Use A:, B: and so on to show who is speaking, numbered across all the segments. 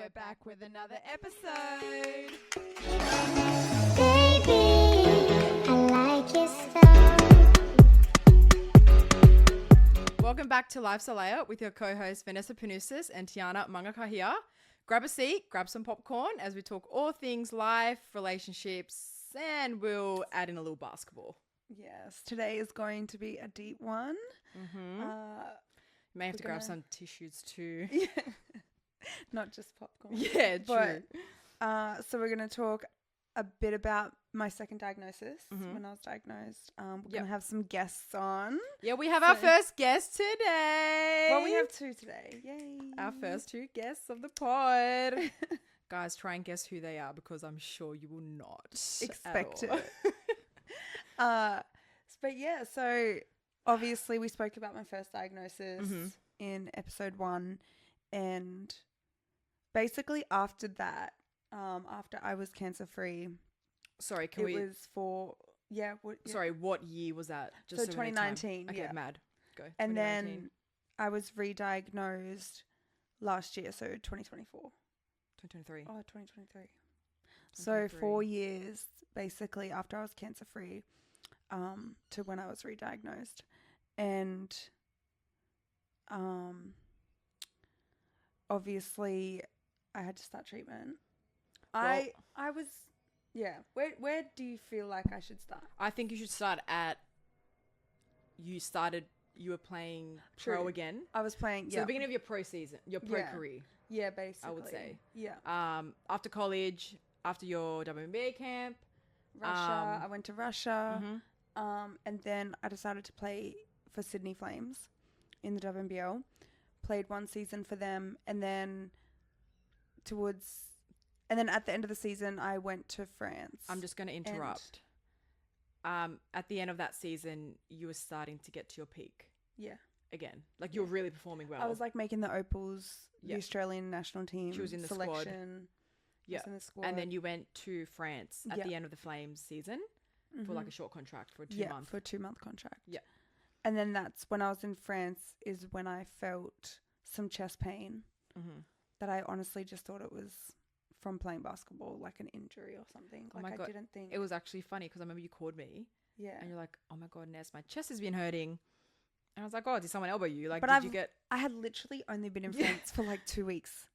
A: we're back with another episode.
B: Baby, I like your stuff.
A: Welcome back to Life's a Layup with your co-hosts Vanessa Panusis and Tiana Mangaka here. Grab a seat, grab some popcorn as we talk all things life, relationships, and we'll add in a little basketball.
C: Yes, today is going to be a deep one.
A: Mm-hmm. You may have to grab some tissues too.
C: Yeah. Not just popcorn.
A: Yeah, true.
C: But, so we're going to talk a bit about my second diagnosis when I was diagnosed. We're going to have some guests on.
A: Yeah, we have our first guest today.
C: Well, we have two today. Yay.
A: Our first two guests of the pod. Guys, try and guess who they are because I'm sure you will not
C: Expect
A: at all.
C: it. But yeah, so obviously we spoke about my first diagnosis in episode 1, and basically after that, after I was cancer free,
A: Sorry, Sorry, what year was that?
C: So 2019.
A: Okay,
C: yeah.
A: Mad. Go.
C: And then I was re-diagnosed last year, so 2024.
A: 2023.
C: Oh, 2023. So 4 years basically after I was cancer free, to when I was re-diagnosed, and obviously I had to start treatment.
A: Well,
C: I was Where do you feel like I should start?
A: I think you should start at. You were playing pro
C: True.
A: again.
C: I was playing.
A: So the beginning of your pro season, your pro career.
C: Yeah, basically.
A: I would say.
C: Yeah.
A: After college, after your WNBA camp.
C: Russia. I went to Russia.
A: Mm-hmm.
C: And then I decided to play for Sydney Flames in the WNBL. Played 1 season for them, and then at the end of the season, I went to France.
A: I'm just going to interrupt. At the end of that season, you were starting to get to your peak.
C: Yeah.
A: Again, like you were really performing well.
C: I was like making the Opals, the Australian national team.
A: She was in the
C: selection.
A: squad. Yeah.
C: In the squad.
A: And then you went to France at the end of the Flames season for like a short contract for 2 months.
C: For a 2-month contract.
A: Yeah.
C: And then that's when I was in France is when I felt some chest pain that I honestly just thought it was from playing basketball, like an injury or something.
A: Oh
C: like
A: my God.
C: I didn't think.
A: It was actually funny because I remember you called me.
C: Yeah.
A: And you're like, oh my God, Ness, my chest has been hurting. And I was like, oh, did someone elbow you? Like,
C: but
A: did you get...
C: I had literally only been in France for like 2 weeks.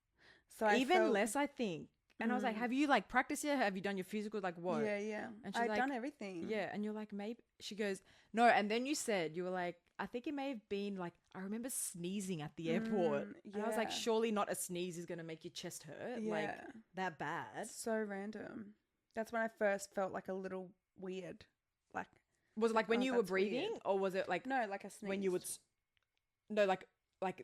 C: So
A: Even less, I think. And I was like, have you like practiced yet? Have you done your physical? Like what?
C: Yeah.
A: And she's
C: I'd
A: like,
C: done everything.
A: Yeah. And you're like, maybe. She goes, no. And then you said, you were like, I think it may have been like, I remember sneezing at the airport. And I was like, surely not a sneeze is going to make your chest hurt.
C: Yeah.
A: Like that bad.
C: So random. That's when I first felt like a little weird. Like,
A: was it like when you were breathing
C: weird.
A: or was it like,
C: no, like a sneeze.
A: when you would, no, like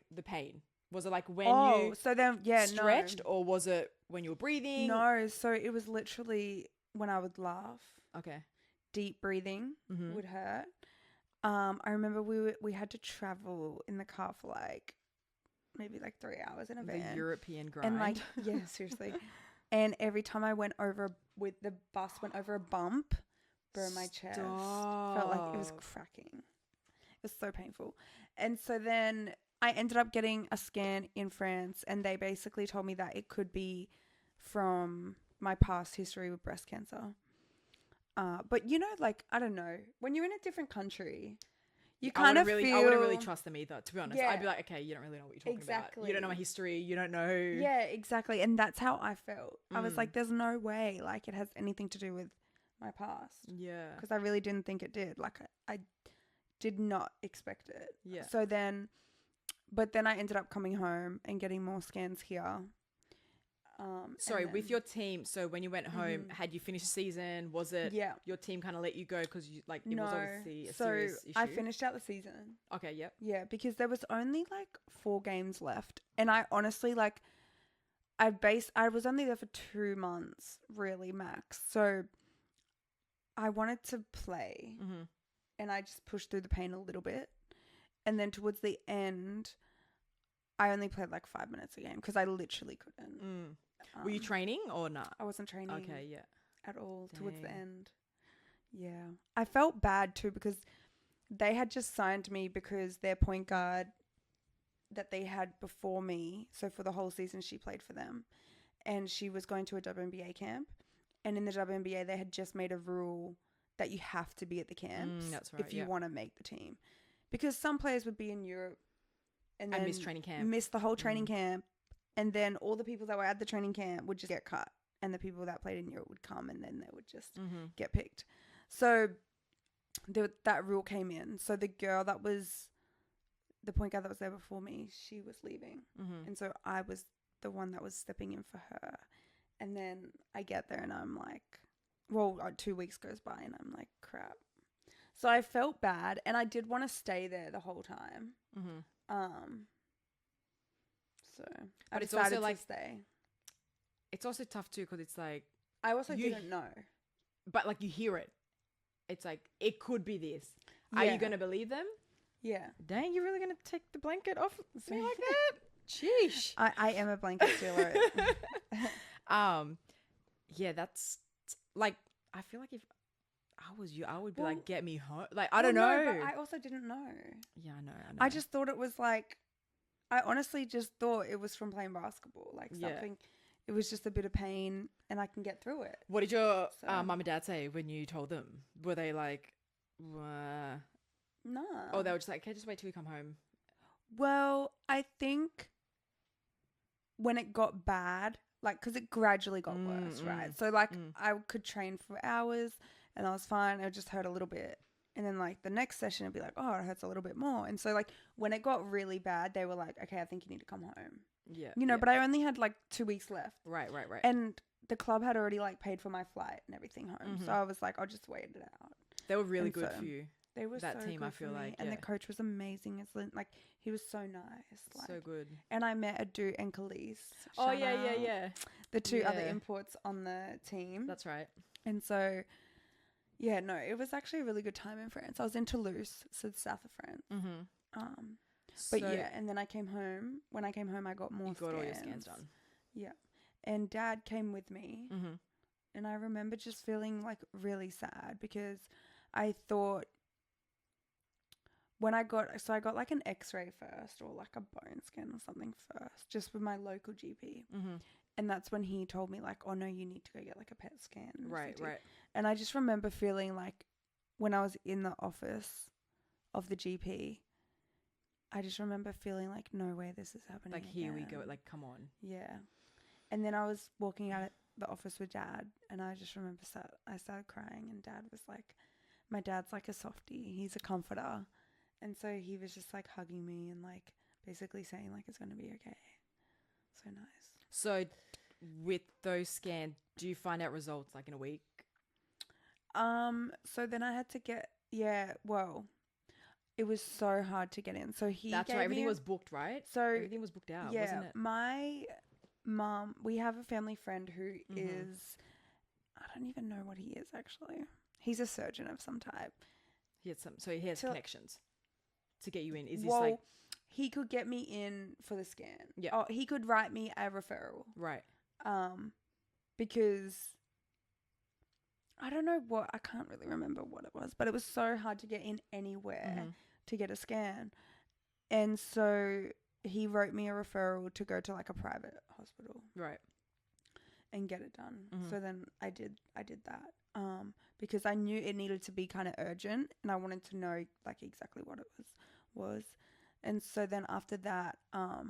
A: the pain. Was it like when you
C: so then,
A: stretched or was it when you were breathing?
C: No, so it was literally when I would laugh.
A: Okay.
C: Deep breathing would hurt. I remember we had to travel in the car for like maybe like 3 hours in a van.
A: The European grind.
C: And like, yeah, seriously. And every time I went over the bus went over a bump, bro, my chest felt like it was cracking. It was so painful. And so then I ended up getting a scan in France, and they basically told me that it could be from my past history with breast cancer. But you know, like, I don't know, when you're in a different country, you kind of feel...
A: I wouldn't really trust them either, to be honest.
C: Yeah.
A: I'd be like, okay, you don't really know what you're talking about. You don't know my history. You don't know.
C: Yeah, exactly. And that's how I felt. I was like, there's no way, like, it has anything to do with my past.
A: Yeah.
C: Because I really didn't think it did. Like, I did not expect it.
A: Yeah.
C: So then... But then I ended up coming home and getting more scans here.
A: Sorry, with your team, so when you went home, had you finished the season? Was it your team kind of let you go because you like it was obviously a serious issue?
C: I finished out the season.
A: Okay, yep.
C: Yeah, because there was only like 4 games left. And I honestly like, I was only there for 2 months, really, max. So I wanted to play and I just pushed through the pain a little bit. And then towards the end, I only played like 5 minutes a game because I literally couldn't.
A: Were you training or not?
C: I wasn't training.
A: Okay, yeah.
C: At all towards the end. Yeah. I felt bad too because they had just signed me because their point guard that they had before me, so for the whole season she played for them, and she was going to a WNBA camp, and in the WNBA they had just made a rule that you have to be at the camps
A: that's right,
C: if you want to make the team, because some players would be in Europe and then
A: miss training camp,
C: miss the whole training camp, and then all the people that were at the training camp would just get cut, and the people that played in Europe would come, and then they would just get picked. So that rule came in. So the girl that was the point guard that was there before me, she was leaving, and so I was the one that was stepping in for her. And then I get there and I'm like, well, 2 weeks goes by and I'm like, crap. So I felt bad, and I did want to stay there the whole time. So I
A: But it's
C: decided
A: also, like,
C: to stay.
A: it's also tough too, because it's like,
C: I also
A: you-
C: didn't know.
A: but like you hear it. It's like, it could be this. Are
C: Yeah.
A: you going to believe them?
C: Yeah.
A: Dang, you're really going to take the blanket off me like that? Sheesh.
C: I am a blanket stealer.
A: Yeah, that's like, I feel like if I was you, I would be
C: Well-
A: like, get me home. Like, I don't
C: Well,
A: know.
C: no, but I also didn't know.
A: Yeah, I know.
C: I just thought it was like, I honestly just thought it was from playing basketball. Like
A: Yeah.
C: something, it was just a bit of pain and I can get through it.
A: What did your
C: So-
A: mum and dad say when you told them? Were they like,
C: No.
A: oh, they were just like, okay, just wait till we come home?
C: Well, I think when it got bad, like, because it gradually got worse, right? So, like, I could train for hours and I was fine. It just hurt a little bit. And then, like, the next session, it'd be like, oh, it hurts a little bit more. And so, like, when it got really bad, they were like, okay, I think you need to come home.
A: Yeah.
C: You know, but I only had, like, 2 weeks left.
A: Right.
C: And the club had already, like, paid for my flight and everything home. So I was like, I'll just wait it out.
A: They were really
C: And
A: good
C: so-
A: for you.
C: They were
A: That
C: so
A: team,
C: good
A: I feel
C: for me.
A: like,
C: And
A: yeah.
C: the coach was amazing. Like, he was so nice. Like,
A: So good.
C: And I met Adu and Khalees.
A: Oh,
C: Shout
A: yeah.
C: out. The two other
A: Yeah.
C: imports on the team.
A: That's right.
C: And so, yeah, no, it was actually a really good time in France. I was in Toulouse, so the south of France. But yeah, and then I came home. When I came home, I got more
A: You got
C: scans.
A: all your scans done.
C: Yeah. And Dad came with me. And I remember just feeling like really sad because I thought I got like an x-ray first or like a bone scan or something first, just with my local GP. And that's when he told me like, oh no, you need to go get like a PET scan. and a
A: Right.
C: CT. And I just remember feeling like when I was in the office of the GP, I just remember feeling like, no way this is happening.
A: Like, here we go.
C: again.
A: Like, come on.
C: Yeah. And then I was walking out at the office with Dad, and I just remember I started crying, and Dad was like, my dad's like a softie. He's a comforter. And so he was just like hugging me and like basically saying like, it's going to be okay. So nice.
A: So with those scans, do you find out results like in a week?
C: So then I had to get, it was so hard to get in. So
A: That's right. Everything was booked, right?
C: So
A: everything was booked out, wasn't it?
C: My mom, we have a family friend who is, I don't even know what he is actually. He's a surgeon of some type.
A: He has connections to get you in. Is this
C: Well,
A: like
C: he could get me in for the scan.
A: Yeah.
C: Oh, he could write me a referral.
A: right?
C: Because I don't know I can't really remember what it was, but it was so hard to get in anywhere to get a scan. And so he wrote me a referral to go to like a private hospital
A: Right.
C: and get it done. So then I did that. Because I knew it needed to be kind of urgent and I wanted to know like exactly what it was. And so then after that, I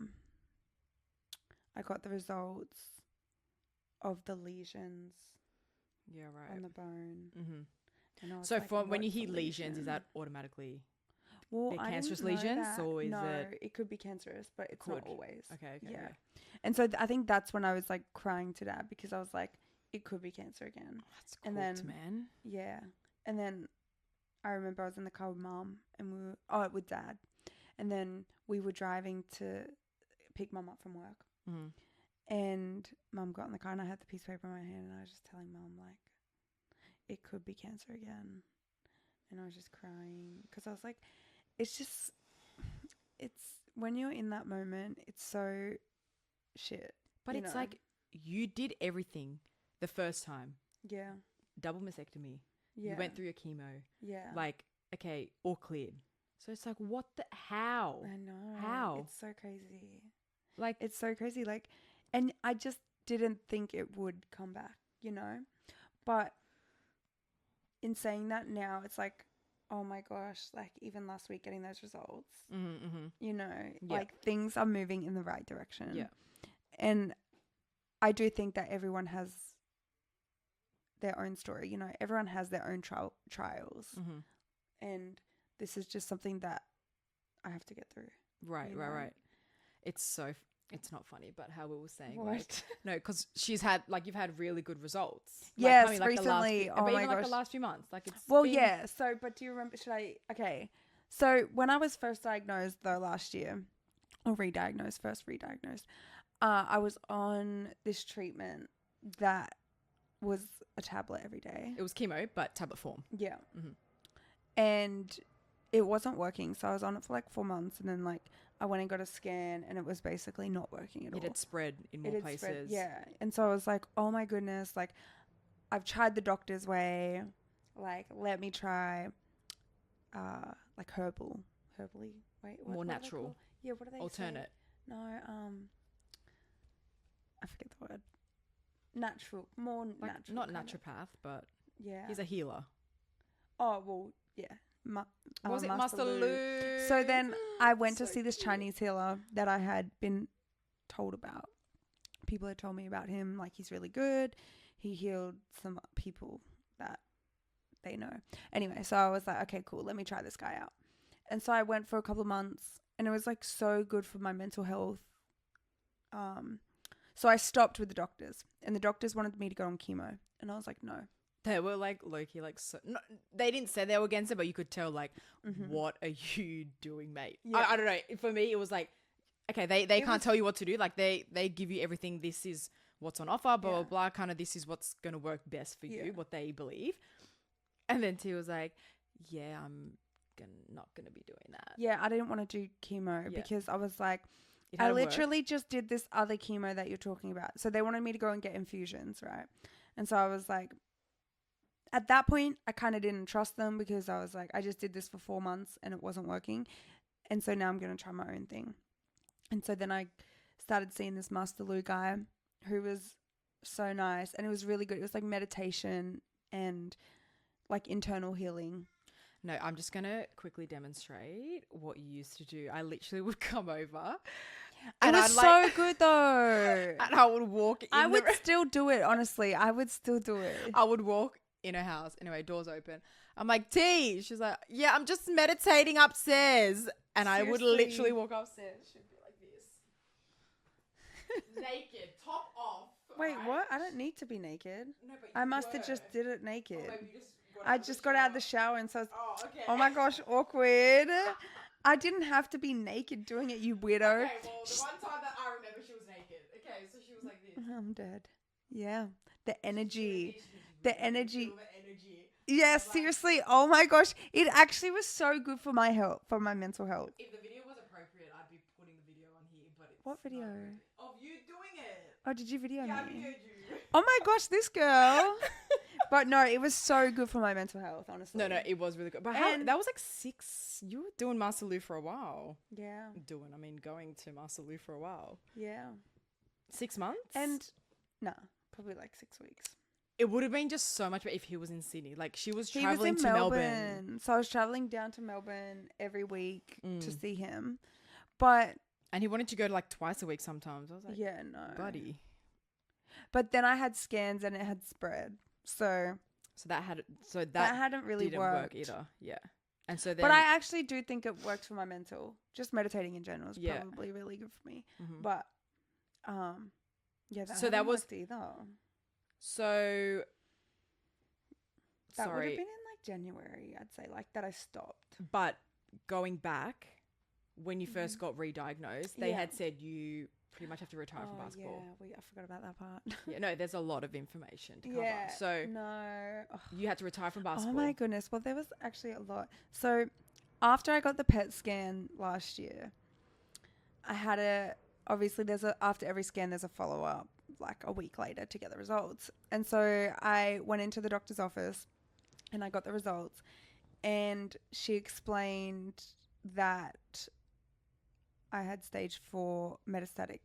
C: got the results of the lesions
A: Yeah, right.
C: on the bone. And I was
A: So
C: like,
A: when you
C: "What's a
A: hear lesions, is
C: lesion?"
A: that automatically
C: well,
A: they're
C: I
A: cancerous
C: didn't know
A: lesions,
C: that.
A: or is
C: no,
A: it
C: could be cancerous, but it's not
A: Could.
C: always.
A: okay?
C: Yeah.
A: Okay.
C: And so I think that's when I was like crying to Dad because I was like, it could be cancer again.
A: That's
C: And
A: cool,
C: then-
A: man.
C: Yeah. And then I remember I was in the car with Mum and with Dad. And then we were driving to pick Mum up from work. And Mum got in the car and I had the piece of paper in my hand and I was just telling Mum like, it could be cancer again. And I was just crying because I was like, it's when you're in that moment, it's so shit.
A: But
C: you
A: it's
C: know?
A: like you did everything the first time.
C: Yeah.
A: Double mastectomy.
C: Yeah.
A: You went through your chemo.
C: Yeah.
A: Like, okay, all cleared. So it's like, what the how?
C: I know.
A: How?
C: It's so crazy.
A: Like,
C: It's so crazy. Like, and I just didn't think it would come back, you know. But in saying that now, it's like, oh my gosh, like even last week getting those results, you know, like things are moving in the right direction.
A: Yeah.
C: And I do think that everyone has their own story, you know, everyone has their own trials. And this is just something that I have to get through.
A: Right,
C: you know?
A: right. It's not funny, but how we were saying,
C: What?
A: like, no, because she's had, like, you've had really good results.
C: Yes,
A: coming, like,
C: recently.
A: The last,
C: Oh
A: but
C: my
A: even, like,
C: gosh.
A: the last few months. Like, it's
C: Well,
A: been,
C: yeah. So, but do you remember, okay. So when I was first diagnosed though last year, or first re-diagnosed, I was on this treatment that was a tablet every day.
A: It was chemo, but tablet form.
C: Yeah. And it wasn't working. So I was on it for like 4 months, and then like I went and got a scan, and it was basically not working at all.
A: It had spread in more places.
C: Yeah. And so I was like, oh my goodness, like I've tried the doctor's way. Like, let me try like herbally. Wait, what,
A: More
C: what are they
A: natural.
C: called? Yeah, what are they?
A: Alternate.
C: Say? No, I forget the word. Natural, more
A: Like,
C: natural.
A: not
C: kind of.
A: naturopath, but
C: Yeah.
A: he's a healer.
C: Oh well, yeah.
A: Was it
C: Master
A: Master
C: Lou.
A: Lou?
C: So then I went to
A: So
C: see this
A: cute.
C: Chinese healer that I had been told about. People had told me about him, like he's really good. He healed some people that they know. Anyway, so I was like, okay, cool, let me try this guy out. And so I went for a couple of months, and it was like so good for my mental health. So I stopped with the doctors, and the doctors wanted me to go on chemo, and I was like, no.
A: They were like low-key, like, so, no, they didn't say they were against it, but you could tell, like, what are you doing, mate?
C: Yeah.
A: I don't know. For me, it was like, okay, they can't tell you what to do. Like, they give you everything. This is what's on offer, blah, blah, blah. Kind of this is what's going to work best for you, what they believe. And then T was like, yeah, I'm not going to be doing that.
C: Yeah, I didn't want to do chemo because I was like,
A: It
C: I
A: hadn't
C: literally just did this other chemo that you're talking about. So they wanted me to go and get infusions, right? And so I was like, at that point, I kind of didn't trust them because I was like, I just did this for 4 months and it wasn't working. And so now I'm going to try my own thing. And so then I started seeing this Master Lou guy who was so nice, and it was really good. It was like meditation and like internal healing.
A: No, I'm just going to quickly demonstrate what you used to do. I literally would come over.
C: It was so good though.
A: And I would walk in
C: I would still do it, honestly. I would still do it.
A: I would walk in her house. Anyway, doors open. I'm like, T. She's like, yeah, I'm just meditating upstairs. And I would
C: Seriously?
A: literally walk upstairs. She'd be like this. Naked, top off.
C: Wait,
A: right?
C: what? I don't need to be naked.
A: No, but
C: I
A: you
C: must have
A: were.
C: just did it naked.
A: Or maybe you just
C: I just got out of the shower and so,
A: Oh, okay.
C: oh my gosh, awkward. I didn't have to be naked doing it, you weirdo.
A: Okay, well, the one time that I remember she was naked. Okay, so she was like this.
C: I'm dead. Yeah. The energy.
A: She
C: The
A: was
C: energy.
A: feel the energy.
C: Yeah,
A: Like,
C: seriously. Oh my gosh. It actually was so good for my health, for my mental health.
A: If the video was appropriate, I'd be putting the video on here, but it's
C: What
A: not
C: video?
A: appropriate. Of you doing it.
C: Oh, did you video
A: Yeah, I
C: me?
A: videoed you.
C: Oh my gosh, this girl. But no, it was so good for my mental health, honestly.
A: No, it was really good. But how,
C: And-
A: that was like 6. You were doing Master Lou for a while.
C: Yeah.
A: Going to Master Lou for a while.
C: Yeah.
A: 6 months?
C: And nah, probably like 6 weeks.
A: it would have been just so much better if he was in Sydney. Like, she was
C: He was
A: traveling
C: in
A: to Melbourne.
C: So I was traveling down to Melbourne every week to
A: Mm.
C: see him. But
A: And he wanted to go to like twice a week sometimes. I was like,
C: yeah, no.
A: buddy.
C: But then I had scans and it had spread. So
A: That
C: that hadn't really
A: didn't
C: worked
A: work either. Yeah. And so then.
C: But I actually do think it works for my mental. Just meditating in general is
A: Yeah.
C: probably really good for me.
A: Mhm.
C: But yeah,
A: So that was-
C: worked either.
A: So.
C: That would have
A: Sorry.
C: been in like January, I'd say, like that I stopped.
A: But going back, when you first got re-diagnosed, they
C: Yeah.
A: had said you pretty much have to retire from basketball.
C: yeah, I forgot about that part.
A: Yeah, no, there's a lot of information to cover.
C: Yeah,
A: So
C: no. Ugh.
A: you had to retire from
C: Oh
A: basketball.
C: my goodness. Well, there was actually a lot. So after I got the PET scan last year, I had obviously after every scan, there's a follow up like a week later to get the results. And so I went into the doctor's office and I got the results, and she explained that I had stage 4 metastatic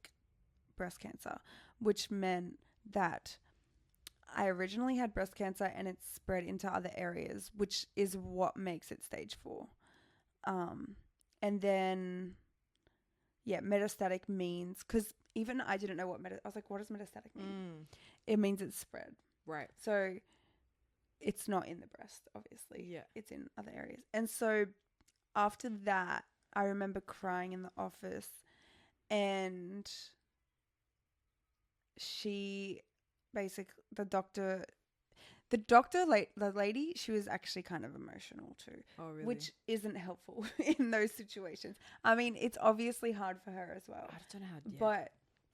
C: breast cancer, which meant that I originally had breast cancer and it spread into other areas, which is what makes it stage 4. And then, metastatic means, because even I didn't know I was like, what does metastatic mean? It means it's spread.
A: Right.
C: So it's not in the breast, obviously.
A: Yeah.
C: It's in other areas. And so after that, I remember crying in the office, and the lady, she was actually kind of emotional too.
A: Oh, really?
C: Which isn't helpful in those situations. I mean, it's obviously hard for her as well.
A: I don't know how. Yeah.
C: But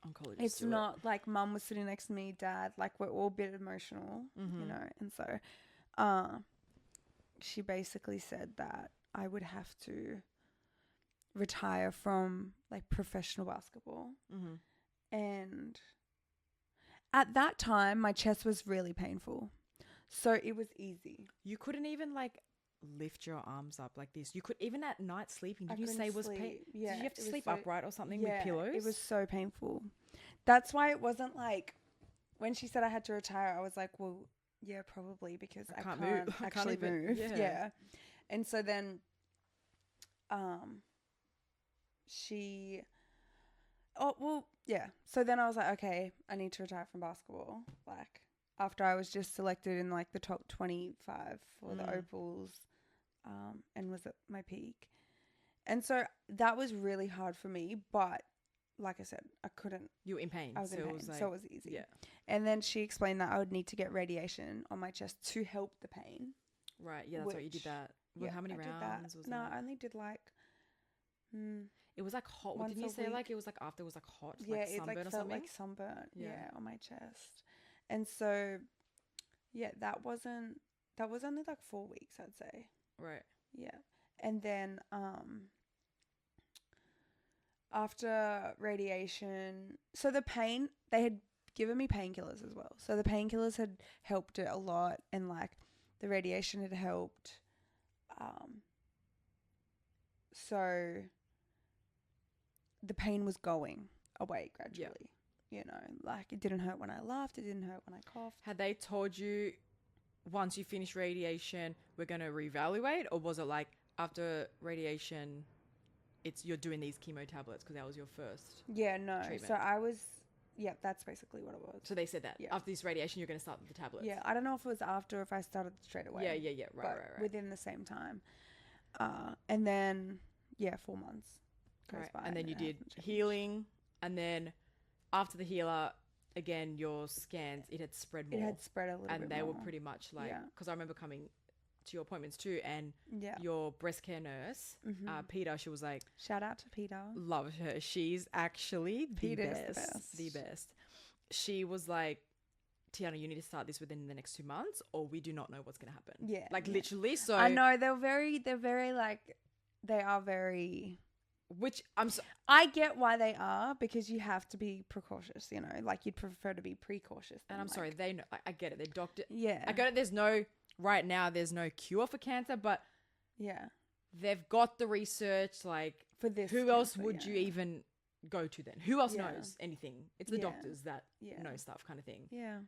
A: oncologists
C: it's
A: do
C: not like mum was sitting next to me, dad, like we're all a bit emotional, you know. And so she basically said that I would have to retire from like professional basketball. And at that time my chest was really painful, so it was easy.
A: You couldn't even like lift your arms up like this. You could even at night sleeping. Did you say was pain?
C: Yeah,
A: did you have to
C: it was
A: sleep
C: so-
A: upright or something
C: Yeah,
A: with pillows?
C: it was so painful. That's why it wasn't like when she said I had to retire, I was like, well, yeah, probably, because I can't
A: move. I can't
C: actually
A: even-
C: move.
A: yeah.
C: Yeah. And so then so then I was like, okay, I need to retire from basketball, like after I was just selected in like the top 25 for the Opals, and was at my peak. And so that was really hard for me, but like I said, I couldn't.
A: You were in pain.
C: I was in pain,
A: It was like,
C: so it was easy.
A: Yeah.
C: And then she explained that I would need to get radiation on my chest to help the pain.
A: Right. Yeah, that's why you did that. Well, how many rounds was
C: no,
A: that?
C: I only did like.
A: It was like hot.
C: Once
A: Didn't you
C: a
A: say like
C: week.
A: it was like after it was like hot,
C: Yeah,
A: like
C: it
A: sunburn
C: like
A: or
C: felt
A: something?
C: like sunburn.
A: Yeah.
C: Yeah, on my chest. And so, yeah, that was only like 4 weeks, I'd say.
A: Right.
C: Yeah. And then after radiation, so the pain, they had given me painkillers as well. So the painkillers had helped it a lot, and like the radiation had helped. So the pain was going away gradually. You know, like it didn't hurt when I laughed, it didn't hurt when I coughed.
A: Had they told you once you finish radiation, we're going to reevaluate, or was it like after radiation, you're doing these chemo tablets because that was your first?
C: Yeah, no.
A: Treatment.
C: So I was, yeah, that's basically what it was.
A: So they said that
C: Yeah.
A: after this radiation, you're going to start the tablets.
C: Yeah, I don't know if it was after or if I started straight away.
A: Yeah. Right.
C: Within the same time. And then, 4 months goes
A: Right.
C: by.
A: And then you
C: it
A: did
C: hasn't changed.
A: healing, and then after the healer, again, your scans, it had spread more.
C: It had spread a little bit
A: and they
C: more.
A: were pretty much like,
C: Yeah.
A: because I remember coming to your appointments too, and
C: Yeah.
A: your breast care nurse, Peter, she was like,
C: Shout out to Peter.
A: love her. She's actually the
C: Peter's the
A: best.
C: best.
A: The best. She was like, Tiana, you need to start this within the next 2 months, or we do not know what's going to happen.
C: Yeah.
A: Like
C: yeah.
A: literally. So
C: I know they're very like, they are very.
A: which
C: I get why they are, because you have to be precautious, you know, like you'd prefer to be precautious.
A: and
C: than,
A: I'm
C: like,
A: sorry, they know. I get it. They're doctor.
C: Yeah.
A: I get it. Right now, there's no cure for cancer, but
C: Yeah.
A: they've got the research. Like,
C: For this.
A: who else
C: cancer,
A: would
C: yeah.
A: you even go to then? Who else
C: Yeah.
A: knows anything? It's the
C: Yeah.
A: doctors that
C: Yeah.
A: know stuff, kind of thing.
C: Yeah.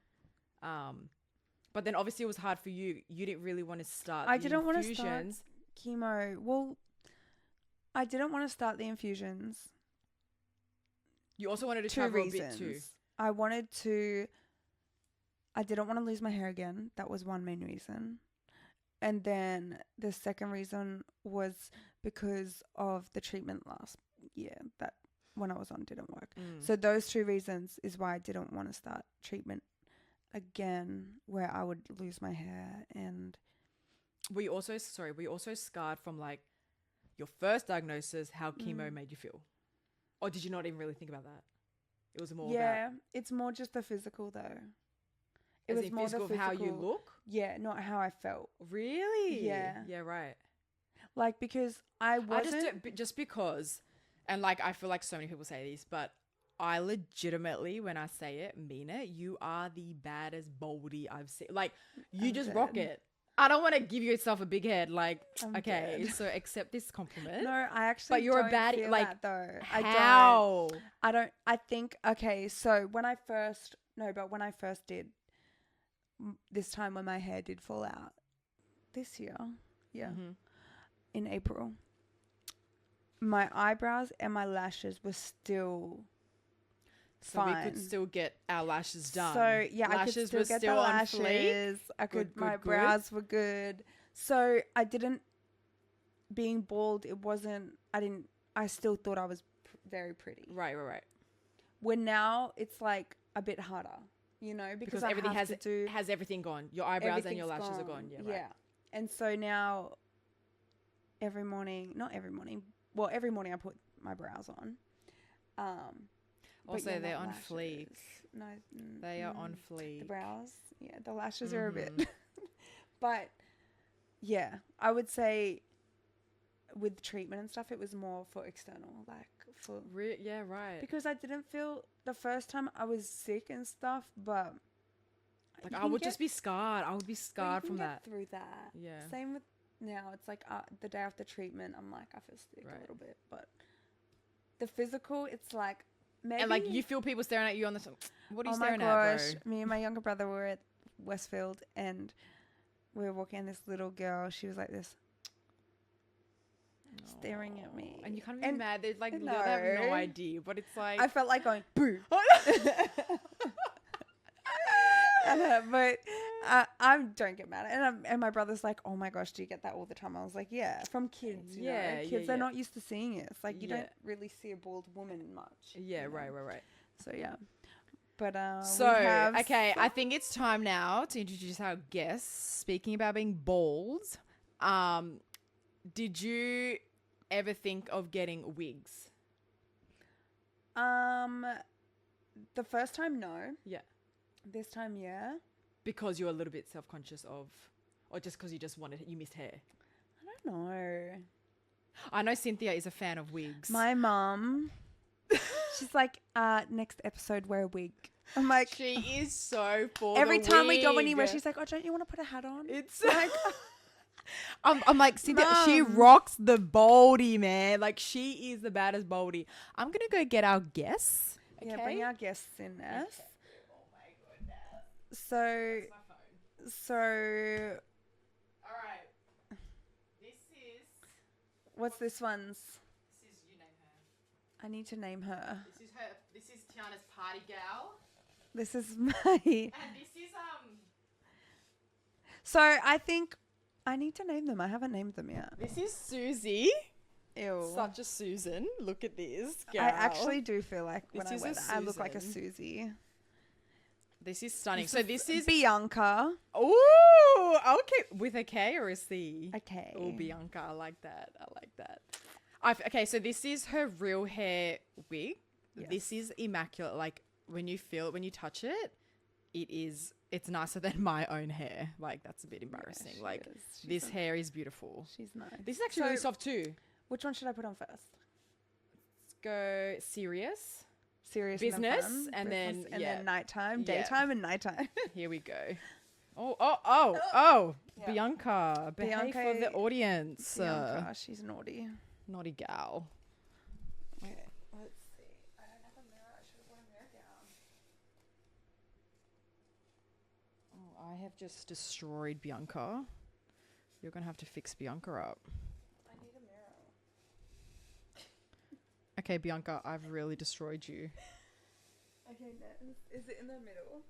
A: But then obviously it was hard for you. You didn't really want to start.
C: I
A: the
C: didn't want to start
A: infusions.
C: chemo. Well, I didn't want to start the infusions.
A: You also wanted to
C: Two
A: travel
C: reasons.
A: a bit too.
C: I didn't want to lose my hair again. That was one main reason. And then the second reason was because of the treatment last year that when I was on didn't work. So those 2 reasons is why I didn't want to start treatment again, where I would lose my hair. And
A: Were you also scarred from like your first diagnosis, how chemo made you feel? Or did you not even really think about that? It was more about
C: it's more just the physical though.
A: as in physical of how you look?
C: Yeah, not how I felt.
A: Really?
C: Yeah.
A: Yeah, right.
C: Like, because I wasn't.
A: Just because, and like I feel like so many people say this, but I legitimately, when I say it, mean it. You are the baddest baldy I've seen. Like, you
C: I'm
A: just
C: dead.
A: rock it. I don't want to give yourself a big head. Like,
C: I'm
A: okay,
C: good.
A: so accept this compliment.
C: No, I actually
A: But you're a
C: don't
A: baddie,
C: feel
A: like,
C: that though.
A: How?
C: I don't. I think, okay, so when I first did, this time when my hair did fall out this year, yeah,
A: Mhm.
C: in April, my eyebrows and my lashes were still
A: So
C: fine.
A: we could still get our lashes done.
C: So yeah, I could
A: Lashes
C: still
A: were
C: get
A: still
C: the
A: on fleek.
C: lashes. I could.
A: Good,
C: My
A: good.
C: brows were good. So I didn't. Being bald, it wasn't. I didn't. I still thought I was very pretty.
A: Right.
C: When now it's like a bit harder, because I
A: everything
C: have to do
A: has everything gone. Your eyebrows and your
C: everything's
A: lashes are gone. Yeah. Right.
C: And so now every morning, not every morning, well, every morning I put my brows on. But
A: Also,
C: yeah,
A: they're
C: not
A: on
C: lashes.
A: fleek.
C: No,
A: They are on fleek.
C: the brows. Yeah, the lashes are a bit.
A: Mhm.
C: But yeah, I would say with treatment and stuff, it was more for external, like for
A: Yeah. Right.
C: because I didn't feel the first time I was sick and stuff, but
A: Like
C: you
A: I
C: can
A: would
C: get-
A: just be scarred. I would be
C: but you
A: scarred
C: can
A: from
C: get
A: that.
C: through that.
A: Yeah.
C: Same with now. It's like the day after treatment, I'm like I feel sick
A: Right.
C: a little bit, but the physical, it's like maybe.
A: And like you feel people staring at you on the. What are you
C: Oh my
A: staring
C: gosh!
A: at, bro?
C: Me and my younger brother were at Westfield, and we were walking, and this little girl, she was like this, staring at me.
A: And you can't be
C: And-
A: mad. They're like, they
C: no.
A: have no idea. But it's like.
C: I felt like going boo. But I don't get mad, and my brother's like, "Oh my gosh, do you get that all the time?" I was like, "Yeah, from kids.
A: Yeah,
C: kids
A: yeah.
C: are not used to seeing it. It's like you
A: Yeah.
C: don't really see a bald woman much."
A: Yeah.
C: you know?
A: Right.
C: So yeah, but
A: So,
C: we have
A: okay, I think it's time now to introduce our guests. Speaking about being bald, did you ever think of getting wigs?
C: the first time no,
A: Yeah.
C: this time yeah.
A: Because you're a little bit self-conscious of, or just because you missed hair?
C: I don't know.
A: I know Cynthia is a fan of wigs.
C: My mum, she's like, next episode wear a wig. I'm like,
A: She is so for
C: every
A: the
C: time we go
A: wig.
C: anywhere, she's like, "Oh, don't you want to put a hat on?"
A: It's like I'm like Cynthia. She
C: Mum.
A: rocks the baldy, man. Like she is the baddest baldy. I'm gonna go get our guests. Okay.
C: Yeah, bring our guests in, Ness.
A: Oh my goodness.
C: So,
A: My phone.
C: so
A: All right. This is
C: what's this one's?
A: you name her.
C: I need to name her.
A: This is her. This is Tiana's party gal,
C: This is my.
A: and this is
C: So I think I need to name them. I haven't named them yet.
A: This is Susie.
C: Ew.
A: Such a Susan. Look at this.
C: I
A: Gal.
C: actually do feel like when
A: This
C: I
A: is
C: wear
A: a
C: that, I look like a
A: Susan.
C: Susie.
A: This is stunning. So this is
C: Bianca.
A: Ooh, okay. With a K or a C?
C: Okay.
A: Oh, Bianca. I like that. Okay, so this is her real hair wig.
C: Yes.
A: This is immaculate. Like when you feel it, when you touch it, it's nicer than my own hair. Like that's a bit embarrassing.
C: she
A: Like
C: is. She's
A: this
C: a-
A: hair is beautiful.
C: She's nice.
A: This is actually really
C: So-
A: soft too.
C: Which one should I put on first?
A: Let's go serious.
C: Serious
A: Business,
C: fun,
A: and
C: business,
A: then,
C: and
A: yeah.
C: then nighttime,
A: Yeah.
C: daytime, and nighttime.
A: Here we go. Oh.
C: Yeah.
A: Bianca. Behave for the
C: Bianca-
A: audience.
C: Bianca, she's naughty.
A: Naughty gal.
C: Okay, let's see. I don't have a mirror. I should have brought a mirror down.
A: Oh, I have just destroyed Bianca. You're going to have to fix Bianca up.
C: I need a mirror.
A: Okay, Bianca, I've really destroyed you.
C: Okay, is it in the middle?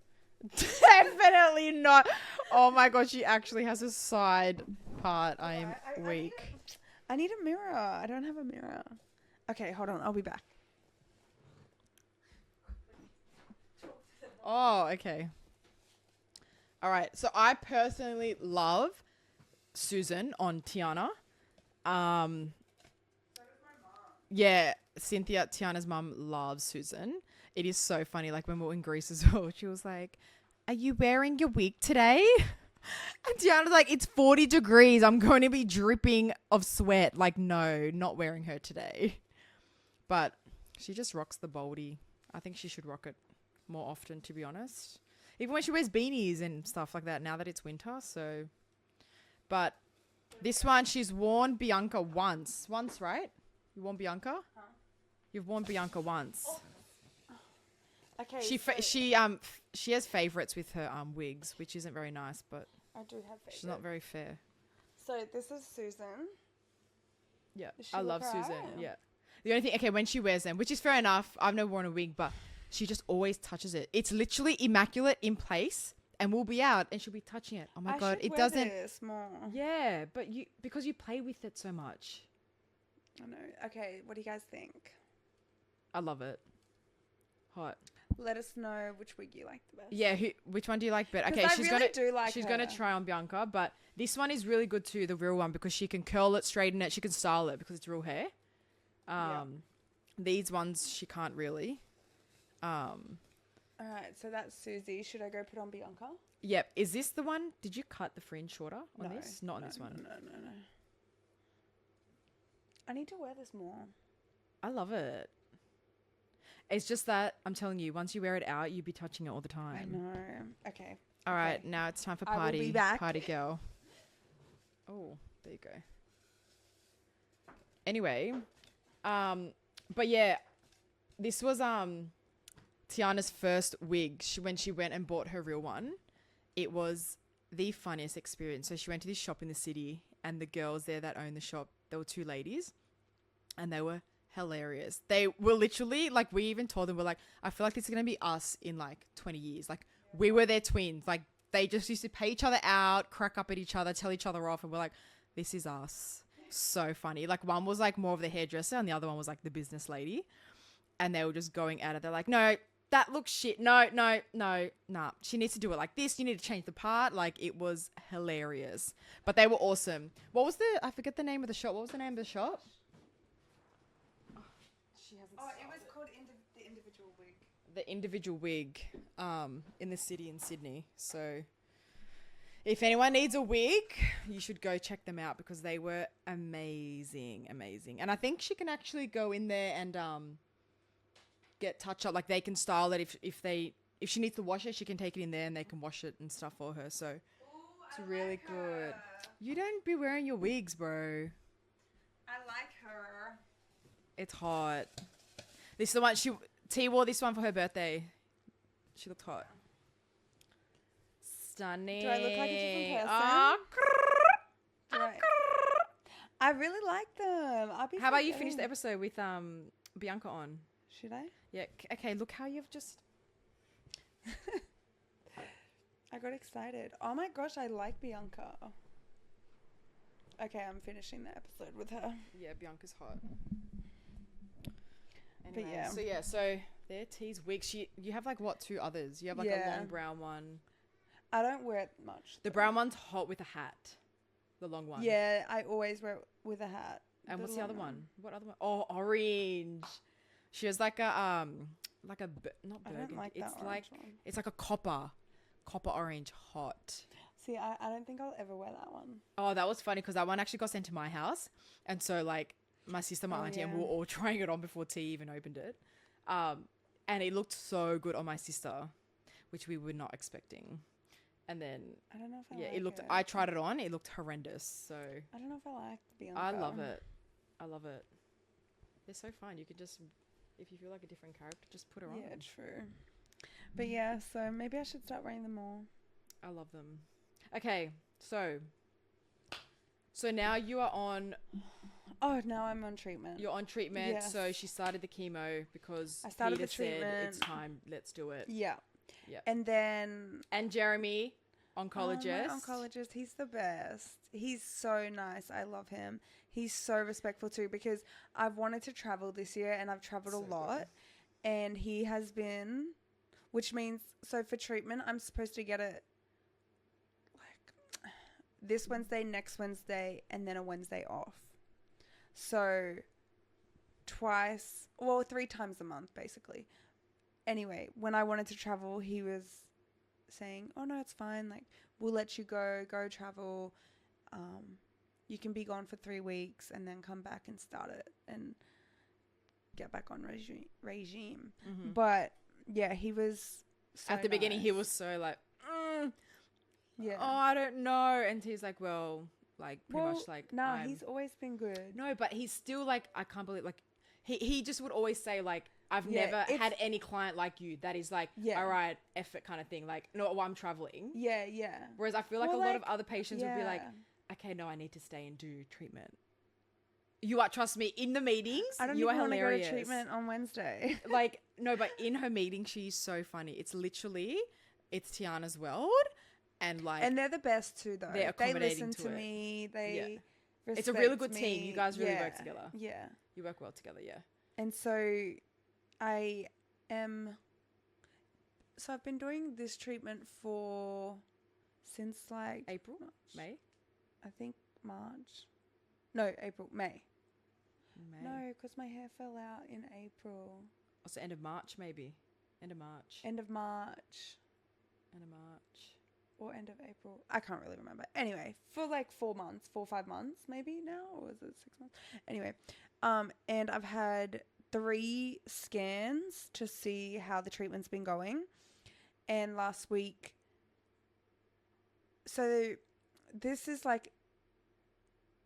A: Definitely not. Oh my god, she actually has a side part. I am weak.
C: I need a mirror. I don't have a mirror. Okay, hold on. I'll be back.
A: Oh, okay. All right. So I personally love Susan on Tiana. Yeah, Cynthia, Tiana's mum loves Susan. It is so funny. Like when we were in Greece as well, she was like, "Are you wearing your wig today?" And Tiana's like, "It's 40 degrees. I'm going to be dripping of sweat." Like, no, not wearing her today. But she just rocks the baldy. I think she should rock it more often, to be honest. Even when she wears beanies and stuff like that now that it's winter. So But this one, she's worn Bianca once. Once, right? You worn Bianca?
C: Huh?
A: You've worn Bianca once.
C: Okay.
A: She has favorites with her wigs, which isn't very nice, but
C: I do have favorites.
A: she's not very fair.
C: So this is Susan.
A: Yeah,
C: Does she
A: I
C: look
A: love
C: alright?
A: Susan. Yeah. The only thing, okay, when she wears them, which is fair enough, I've never worn a wig, but she just always touches it. It's literally immaculate in place, and we'll be out, and she'll be touching it. Oh my god,
C: should
A: it
C: wear
A: doesn't.
C: This more.
A: Yeah, but because you play with it so much.
C: I know. Okay, what do you guys think?
A: I love it. Hot.
C: Let us know which wig you like the best.
A: Yeah, which one do you like better?
C: 'Cause
A: Okay,
C: I
A: she's
C: really
A: gonna
C: do like
A: she's
C: her.
A: gonna try on Bianca, but this one is really good too, the real one, because she can curl it, straighten it, she can style it because it's real hair. These ones she can't really.
C: All right, so that's Susie. Should I go put on Bianca?
A: Yep. Is this the one? Did you cut the fringe shorter on this? Not on
C: no,
A: this one.
C: No. I need to wear this more.
A: I love it. It's just that I'm telling you, once you wear it out, you'd be touching it all the time.
C: I know. Okay.
A: All right, now it's time for
C: I will
A: party.
C: be back.
A: Party girl. Oh, there you go. Anyway, but yeah, this was Tiana's first wig. When she went and bought her real one, it was the funniest experience. So she went to this shop in the city, and the girls there that owned the shop, there were two ladies, and they were hilarious. They were literally like, we even told them, we're like, I feel like this is gonna be us in like 20 years. Like we were their twins. Like they just used to pay each other out, crack up at each other, tell each other off, and we're like, this is us. So funny. Like one was like more of the hairdresser, and the other one was like the business lady, and they were just going at it. They're like, no, that looks shit. No, nah. She needs to do it like this. You need to change the part. Like it was hilarious, but they were awesome. What was I forget the name of the shop. What was the name of the shop?
C: It was called the individual wig.
A: The individual wig in the city in Sydney. So if anyone needs a wig, you should go check them out because they were amazing. And I think she can actually go in there and get touch up. Like they can style it if she needs to wash it, she can take it in there and they can wash it and stuff for her. So it's really good. You don't be wearing your wigs, bro.
C: I like her.
A: It's hot. This is the one T wore this one for her birthday. She looked hot. Stunning.
C: Do I look like a different person?
A: Ah,
C: I really like them.
A: how about you finish the episode with Bianca on?
C: Should I?
A: Yeah. Okay. Look how you've just.
C: I got excited. Oh my gosh, I like Bianca. Okay, I'm finishing the episode with her.
A: Yeah, Bianca's hot.
C: But
A: Anyway,
C: yeah.
A: so they're T's wigs. You have like what, two others? You have like a long brown one.
C: I don't wear it much.
A: The brown one's hot with a hat. The long one.
C: Yeah, I always wear it with a hat.
A: And what's the
C: long
A: other one? What other one? Oh, orange. She has like a not
C: I
A: burgundy.
C: don't like that
A: It's
C: orange
A: like
C: one.
A: it's like a copper orange hot.
C: See, I don't think I'll ever wear that one.
A: Oh, that was funny because that one actually got sent to my house, and so like my sister, my auntie, and we were all trying it on before T even opened it, and it looked so good on my sister, which we were not expecting. And then
C: I don't know if I
A: yeah,
C: like
A: it looked. I tried it on. It looked horrendous. So
C: I don't know if I like Bianca.
A: I love it. I love it. They're so fun. You could just, if you feel like a different character, just put her on.
C: Yeah, true. But yeah, so maybe I should start wearing them more.
A: I love them. Okay, so now you are on.
C: Oh, now I'm on treatment.
A: You're on treatment.
C: Yes.
A: So she started the chemo because
C: I started
A: Peter
C: the
A: said
C: treatment.
A: it's time. Let's do it.
C: Yeah.
A: Yeah.
C: And then
A: And Jeremy, oncologist.
C: Oh, my oncologist, he's the best. He's so nice. I love him. He's so respectful too because I've wanted to travel this year and I've traveled a lot. And he has been, which means, so for treatment, I'm supposed to get it like this Wednesday, next Wednesday, and then a Wednesday off. So 3 times a month, basically. Anyway, when I wanted to travel, he was saying, oh no, it's fine. Like, we'll let you go travel. You can be gone for 3 weeks and then come back and start it and get back on regime.
A: Mm-hmm.
C: But yeah, he was
A: at the beginning. He was so like,
C: yeah.
A: oh, I don't know. And he's like, well, Like pretty much like
C: no,
A: I'm-
C: he's always been good.
A: no, but he's still like I can't believe like he just would always say like I've
C: Yeah,
A: never
C: it's-
A: had any client like you that is like
C: Yeah.
A: all right effort kind of thing like no I'm traveling.
C: Yeah, yeah.
A: Whereas I feel like
C: Well,
A: a lot of
C: like,
A: other patients would be like,
C: yeah.
A: okay, no, I need to stay and do treatment. You are, trust me, in the meetings,
C: I don't
A: you are
C: even want to go
A: hilarious.
C: to treatment on Wednesday.
A: Like, no, but in her meeting, she's so funny. It's literally, it's Tiana's world. And like,
C: And they're the best too, though.
A: they're
C: They
A: accommodating
C: listen
A: to
C: to
A: it.
C: me. They
A: it's a really
C: respect
A: good team.
C: me.
A: You guys really
C: Yeah,
A: work together.
C: Yeah.
A: You work well together, yeah.
C: And so I am. So I've been doing this treatment since like
A: April, May?
C: I think March. No, April, May.
A: May.
C: No, because my hair fell out in April.
A: Also end of March, maybe. End of March.
C: End of March
A: End of March.
C: or end of April. I can't really remember. Anyway, for like 4 months, 4 or 5 months maybe now, or was it 6 months? Anyway, and I've had 3 scans to see how the treatment's been going. And last week, so this is like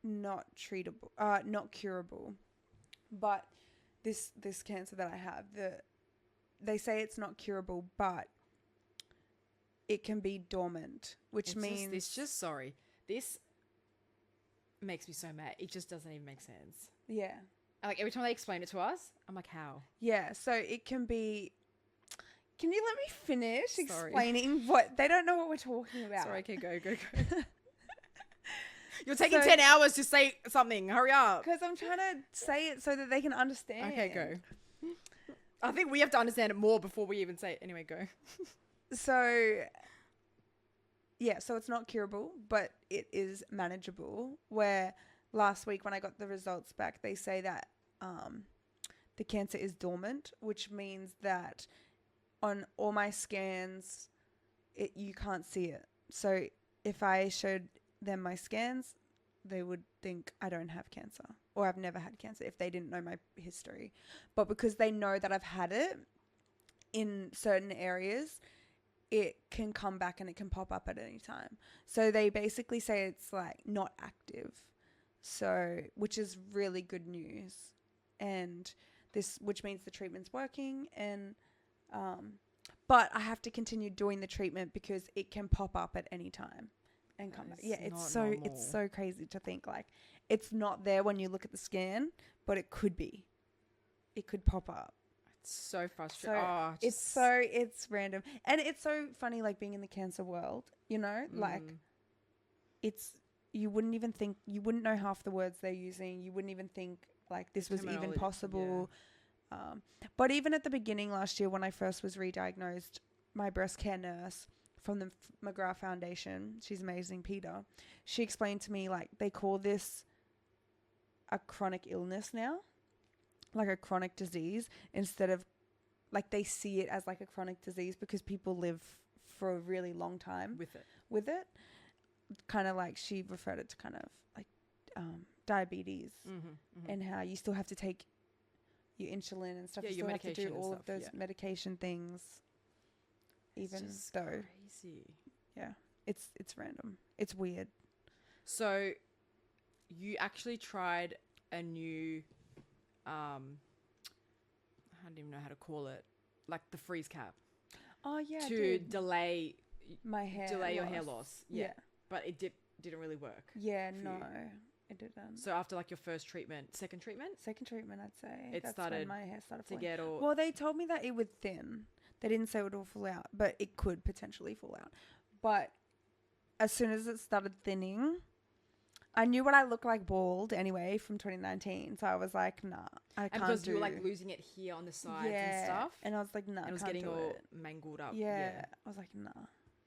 C: not treatable, not curable, but this cancer that I have, they say it's not curable, but it can be dormant, which means
A: this makes me so mad. It just doesn't even make sense.
C: yeah,
A: Like every time they explain it to us, I'm like, how?
C: yeah. So it can be. Can you let me finish
A: Sorry.
C: explaining what they don't know what we're talking about?
A: Sorry, okay, go. You're taking
C: So-
A: 10 hours to say something. Hurry up.
C: Because I'm trying to say it so that they can understand.
A: Okay, go. I think we have to understand it more before we even say it. Anyway, go.
C: So, yeah, so it's not curable, but it is manageable. Where last week when I got the results back, they say that the cancer is dormant, which means that on all my scans, you can't see it. So if I showed them my scans, they would think I don't have cancer or I've never had cancer if they didn't know my history. But because they know that I've had it in certain areas, it can come back and it can pop up at any time. So they basically say it's like not active. So, which is really good news. And which means the treatment's working and, but I have to continue doing the treatment because it can pop up at any time and come back. Yeah, it's so crazy to think like it's not there when you look at the scan, but it could be. It could pop up.
A: It's so frustrating.
C: So it's random. And it's so funny like being in the cancer world, you know? Like you wouldn't even think, you wouldn't know half the words they're using. You wouldn't even think like this was even possible. Yeah. But even at the beginning last year when I first was re-diagnosed, my breast care nurse from the McGrath Foundation, she's amazing, Peter, she explained to me like they call this a chronic illness now, like a chronic disease, instead of like they see it as like a chronic disease because people live for a really long time with it. Kind of like she referred it to kind of like diabetes and how you still have to take your insulin and stuff.
A: Yeah,
C: you
A: your
C: still have to
A: medication
C: do
A: and
C: all
A: stuff,
C: of those
A: yeah.
C: medication things. Even
A: It's just
C: though,
A: crazy.
C: yeah, it's random. It's weird.
A: So you actually tried a new, I don't even know how to call it, like the freeze cap
C: Oh yeah,
A: to delay
C: my hair,
A: your hair loss. Yeah. But it didn't really work.
C: Yeah,
A: for
C: no,
A: you.
C: it didn't.
A: So after like your first treatment, second treatment,
C: Second treatment, I'd say.
A: It
C: That's
A: started
C: when my hair started
A: to
C: falling.
A: get all.
C: Well, they told me that it would thin. They didn't say it would all fall out, but it could potentially fall out. But as soon as it started thinning, I knew what I looked like bald anyway from 2019. So I was like, nah, I
A: and
C: can't
A: because
C: do.
A: you were like losing it here on the sides and stuff.
C: And I was like, nah,
A: And it was
C: can't
A: getting
C: do
A: all
C: it.
A: mangled up.
C: Yeah. I was like, nah,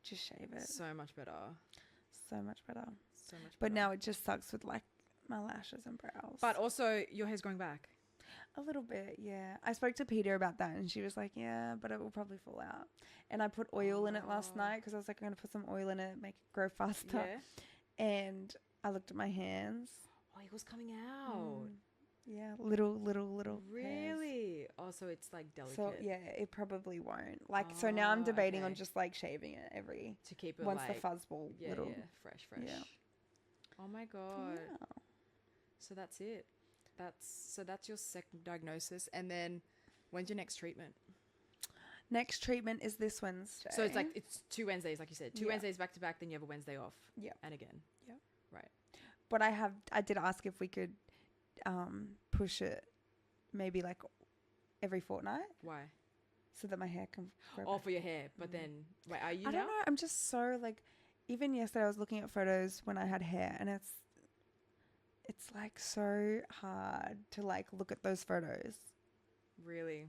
C: just shave it.
A: So much better.
C: So much better.
A: So much better.
C: But now it just sucks with like my lashes and brows.
A: But also, your hair's going back.
C: A little bit, yeah. I spoke to Peter about that and she was like, yeah, but it will probably fall out. And I put oil in it last night because I was like, I'm going to put some oil in it, make it grow faster.
A: Yeah.
C: And I looked at my hands.
A: Oh, it was coming out.
C: Yeah, little hairs.
A: Really? Oh, so it's like delicate.
C: So, yeah, it probably won't. Like, so now I'm debating on
A: okay.
C: just like shaving it
A: to keep it
C: once
A: like,
C: the fuzzball
A: yeah,
C: little.
A: yeah, fresh.
C: Yeah.
A: Oh my God.
C: Yeah.
A: So that's it. That's your second diagnosis. And then when's your next treatment?
C: Next treatment is this Wednesday.
A: So it's like, it's 2 Wednesdays, like you said. 2
C: Yeah.
A: Wednesdays back to back, then you have a Wednesday off.
C: Yeah.
A: And again.
C: Yeah.
A: Right.
C: But I did ask if we could push it maybe like every fortnight
A: Why?
C: so that my hair can grow
A: Oh,
C: back.
A: for your hair. But then, wait, are you
C: I
A: now?
C: don't know. I'm just so like, even yesterday I was looking at photos when I had hair, and it's like so hard to like look at those photos.
A: Really?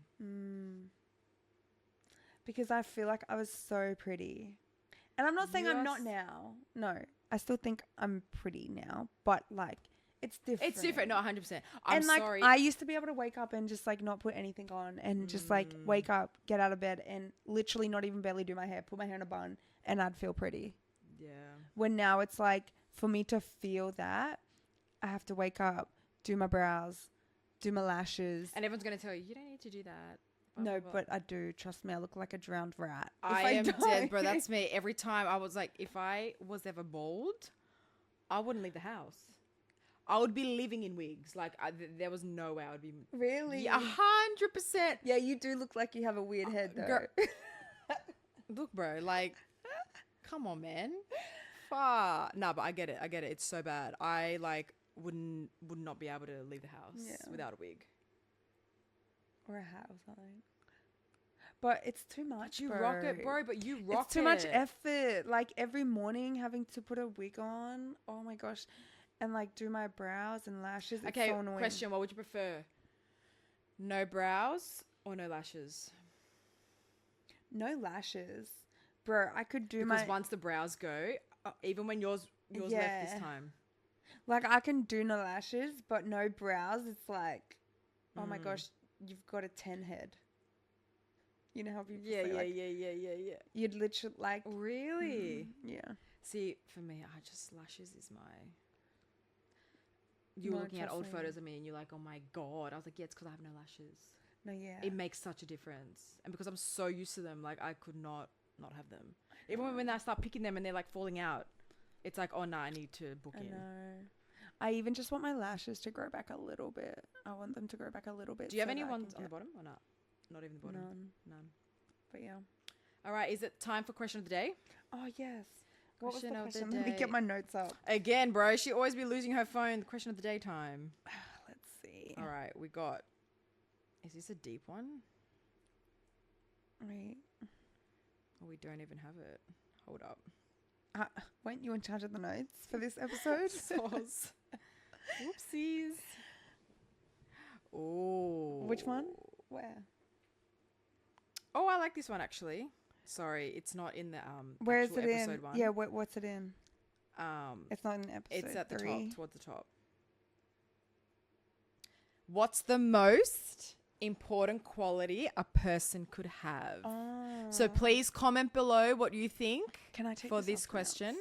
C: Because I feel like I was so pretty. And I'm not saying I'm not now. No, I still think I'm pretty now, but like it's different.
A: It's different. No, 100%. I'm
C: and like
A: sorry.
C: I used to be able to wake up and just like not put anything on and just like wake up, get out of bed and literally not even barely do my hair, put my hair in a bun and I'd feel pretty.
A: Yeah.
C: When now it's like for me to feel that, I have to wake up, do my brows, do my lashes.
A: And everyone's going to tell you, you don't need to do that. Blah,
C: No,
A: blah, blah.
C: but I do. Trust me, I look like a drowned rat.
A: I am
C: don't.
A: dead, bro. That's me. Every time I was like, if I was ever bald, I wouldn't leave the house. I would be living in wigs. Like, there was no way I would be.
C: Really?
A: Yeah, 100%.
C: Yeah, you do look like you have a weird head, though.
A: girl. Look, bro, like, come on, man. Far. No, but I get it. It's so bad. I, like, would not be able to leave the house without a wig.
C: Or a hat or something. But it's too much,
A: You
C: bro.
A: rock it, bro, but you rock it.
C: It's too much effort. Like, every morning having to put a wig on. Oh, my gosh. And, like, do my brows and lashes.
A: Okay,
C: it's so annoying.
A: question. What would you prefer? No brows or no lashes?
C: No lashes. Bro, I could do
A: Because
C: my...
A: once the brows go, even when yours left this time.
C: Like, I can do no lashes, but no brows. It's like, oh, my gosh, you've got a 10 head. You know how people say, like,
A: Yeah.
C: you'd literally, like...
A: Really?
C: Yeah.
A: See, for me, lashes is my... You were
C: No,
A: looking at old
C: trust me.
A: photos of me and you're like, oh my God. I was like, yeah, it's because I have no lashes.
C: No, yeah.
A: It makes such a difference. And because I'm so used to them, like I could not have them. Even when I start picking them and they're like falling out, it's like, oh no, I need to book
C: I
A: in.
C: know. I even just want my lashes to grow back a little bit. I want them to grow back a little bit.
A: Do you have
C: so
A: any
C: that I
A: ones
C: can
A: on the
C: get-
A: bottom or not? Not even the bottom?
C: None.
A: None.
C: But yeah.
A: All right, is it time for question of the day?
C: Oh, yes. What was the
A: Question of the
C: question? Let me
A: day.
C: get my notes up.
A: Again, bro, she always be losing her phone. The question of the day time.
C: Let's see.
A: All right, we got... Is this a deep one?
C: Wait.
A: Oh, we don't even have it. Hold up.
C: Weren't you in charge of the notes for this episode?
A: Sauce. Whoopsies. Oh.
C: Which one? Where?
A: Oh, I like this one actually. Sorry, it's not in the
C: Where is
A: actual
C: it
A: episode
C: in?
A: one.
C: Yeah, what's it in?
A: It's
C: It's not in episode
A: it's at the
C: 3.
A: top, towards the top. What's the most important quality a person could have?
C: Oh.
A: So please comment below what you think
C: Can I take
A: for
C: this
A: this
C: off now?
A: question.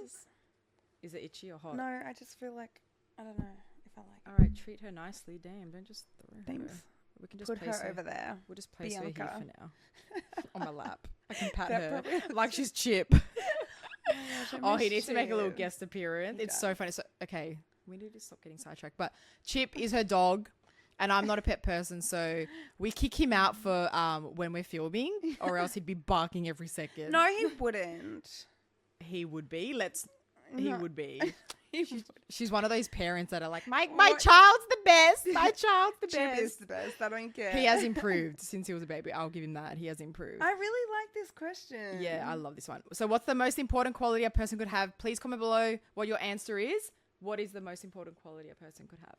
A: Is it itchy or hot?
C: No, I just feel like, I don't know if I like
A: All right, treat her nicely. Damn, don't just throw
C: Thanks.
A: her. We can just
C: Put
A: place
C: her over there.
A: We'll just place her
C: Bianca.
A: here for now. On my lap. I can pat
C: That
A: her
C: probably
A: like she's Chip.
C: Oh, my gosh, I
A: Oh, he
C: miss
A: needs to make a little
C: Chip.
A: guest appearance.
C: He
A: It's
C: does.
A: so funny. So, okay, we need to stop getting sidetracked. But Chip is her dog, and I'm not a pet person, so we kick him out for when we're filming, or else he'd be barking every second.
C: No, he wouldn't.
A: He would be. He
C: No.
A: would be.
C: He
A: She's one of those parents that are like, my
C: What?
A: child's the best. My child's the
C: Chip
A: best.
C: is the best. I don't care.
A: He has improved since he was a baby. I'll give him that. He has improved.
C: I really like this question.
A: Yeah, I love this one. So what's the most important quality a person could have? Please comment below what your answer is. What is the most important quality a person could have?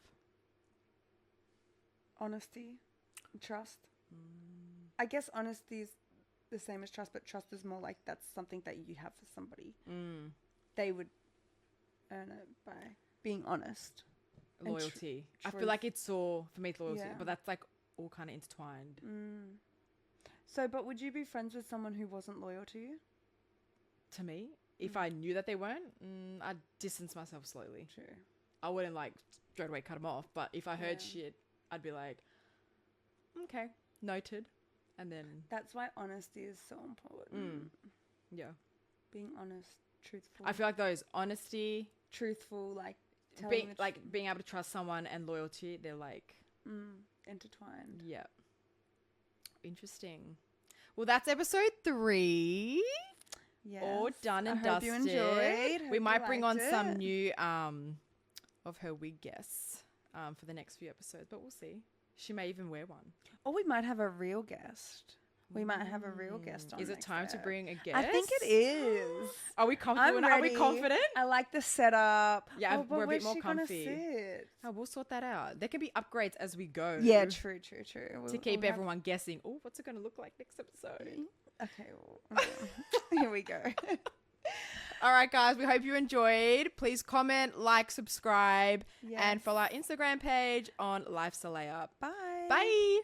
C: Honesty, trust. I guess honesty is the same as trust, but trust is more like that's something that you have for somebody. They would earn it by being honest. And
A: Loyalty. I feel
C: truth.
A: like it's all, for me, it's loyalty.
C: Yeah.
A: But that's like all kind of intertwined.
C: So, but would you be friends with someone who wasn't loyal to you?
A: To me, if I knew that they weren't, I'd distance myself slowly.
C: True.
A: I wouldn't like straight away cut them off. But if I heard
C: Yeah.
A: shit, I'd be like, okay, noted. And then,
C: That's why honesty is so important.
A: yeah.
C: Being honest, truthful.
A: I feel like those honesty,
C: truthful, like
A: being able to trust someone and loyalty, they're like
C: intertwined.
A: Yeah. Interesting. Well, that's episode 3.
C: Yes.
A: All done and
C: I
A: dusted.
C: hope you enjoyed.
A: We
C: Hope
A: might
C: you
A: bring
C: liked
A: on some
C: it.
A: new of her wig guests for the next few episodes, but we'll see. She may even wear one.
C: Or we might have a real guest. We might have a real guest on.
A: Is it
C: next
A: time to
C: ep.
A: bring a guest?
C: I think it is.
A: Are we comfortable? Are we confident?
C: I like the setup.
A: Yeah,
C: but
A: we're a bit
C: where's
A: more
C: she gonna
A: comfy.
C: sit?
A: Oh, we'll sort that out. There can be upgrades as we go.
C: Yeah, true.
A: To keep everyone guessing. Oh, what's it going to look like next episode?
C: Okay, well, here we go.
A: All right, guys. We hope you enjoyed. Please comment, like, subscribe,
C: Yes.
A: and follow our Instagram page on Life's a Layup.
C: Bye.
A: Bye.